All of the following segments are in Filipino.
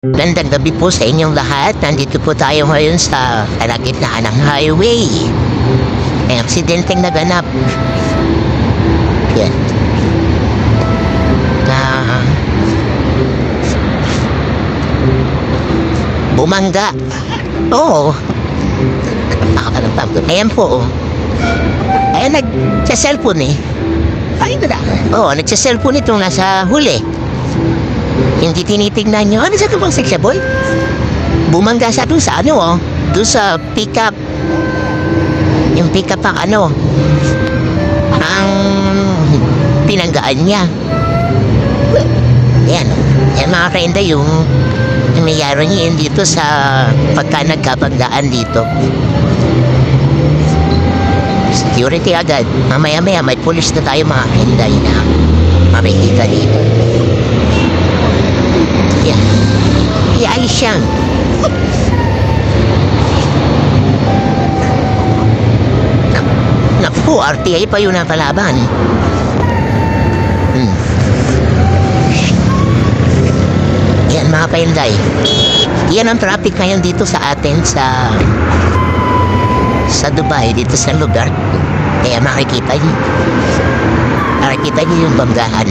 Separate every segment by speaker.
Speaker 1: Gandang gabi po sa inyong lahat. Nandito po tayo ngayon sa kalagitnaan ng highway. May aksidenteng naganap. Yan. Bumangga. Oo. Ayan po. Ayan, nagsa-cellphone eh. Ay, oo, nagsa-cellphone itong nasa huli. Hindi tinitignan nyo. Ano sa tubang sexy boy? Bumangga sa doon sa ano, oh. Doon sa pick-up. Yung pick-up ang ano. Ang pinanggaan niya. Yan. Yan mga kainda yung nangyayari niya dito sa pagka nagkabanggaan dito. Security agad. Mamaya-maya may pulis na tayo mga kainda na makikita dito. Yan. Ialis siya. Naku, RTI pa yun ang kalaban. Yan mga kainday. Yan ang traffic ngayon dito sa atin sa Dubai, dito sa lugar. Kaya makikita niyo. Makikita niyo yung banggahan.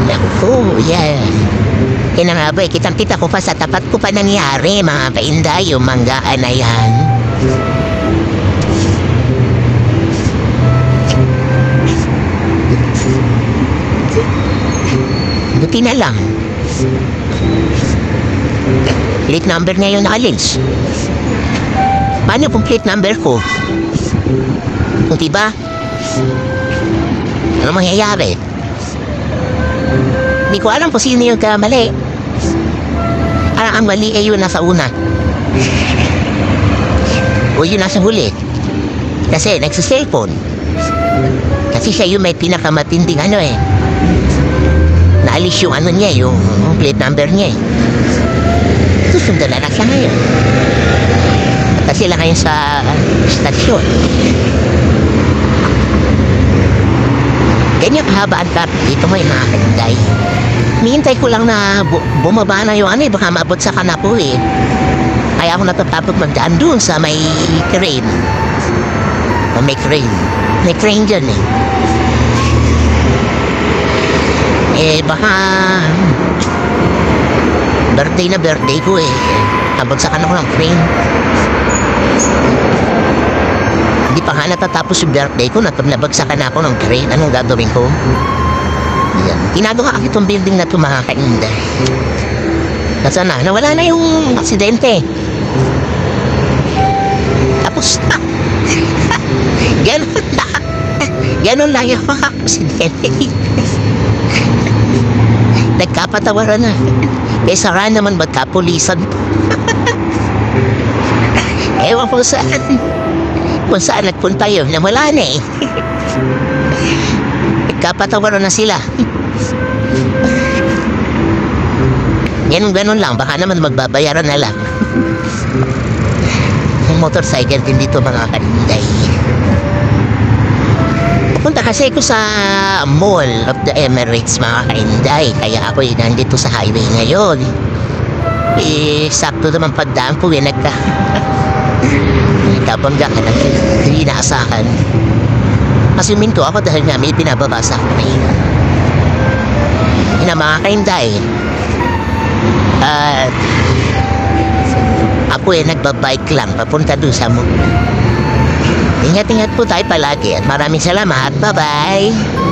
Speaker 1: Naku, yan. Kaya nga ba, kitang-kita ko pa sa tapat ko pa nangyari, mga kainday, yung manggaan na yan. Buti na lang. Plate number ngayon nakalins. Paano kung plate number ko? Kung diba? Ano mangyayari? Hindi ko alam kung sino yung mali. Parang ang mali ay yun nasa una. O yun nasa huli. Kasi nagsa-cellphone. Kasi siya yung may pinakamatinding ano eh. Naalis yung ano niya, yung plate number niya eh. Susundan na siya ngayon. Kasi lang ngayon sa stasyon. Ganyan kahaba ang traffic dito may mga kainday. Nihintay ko lang na bumaba na yung ano eh, baka maabot sa kanapo eh. Kaya ako natatapos magdaan dun sa may crane. O may crane. May crane dyan eh. Eh baka birthday ko eh. Nabagsakan ako ng crane. Hindi pa nga natatapos yung birthday ko, nabagsakan ako ng crane. Anong gagawin ko? Yan. Tinagawa itong building na ito mga kainday. Kasi na, nawala na yung aksidente. Tapos na. Ganon lang yung mga aksidente. Nagkapatawaran na. Eh, sara naman magkapulisan. Ewan ko saan. Kung saan nagpunta yun, na wala na eh. Nagkapatawaran na sila. Ganon lang. Baka naman magbabayaran na lang. Yung motorcycle din dito mga kainday. Punta kasi ako sa Mall of the Emirates mga kainday. Kaya ako nandito sa highway ngayon. Eh, sakto naman pagdaan ko eh, nagkabangga ka na hindi naasahan. Kasi minto ako dahil nga may pinababa sa akin. Yun ang mga kainday. Ako eh, nagbabike lang papunta doon sa Mall. Ingat-ingat po tayo palagi at maraming salamat. Bye-bye!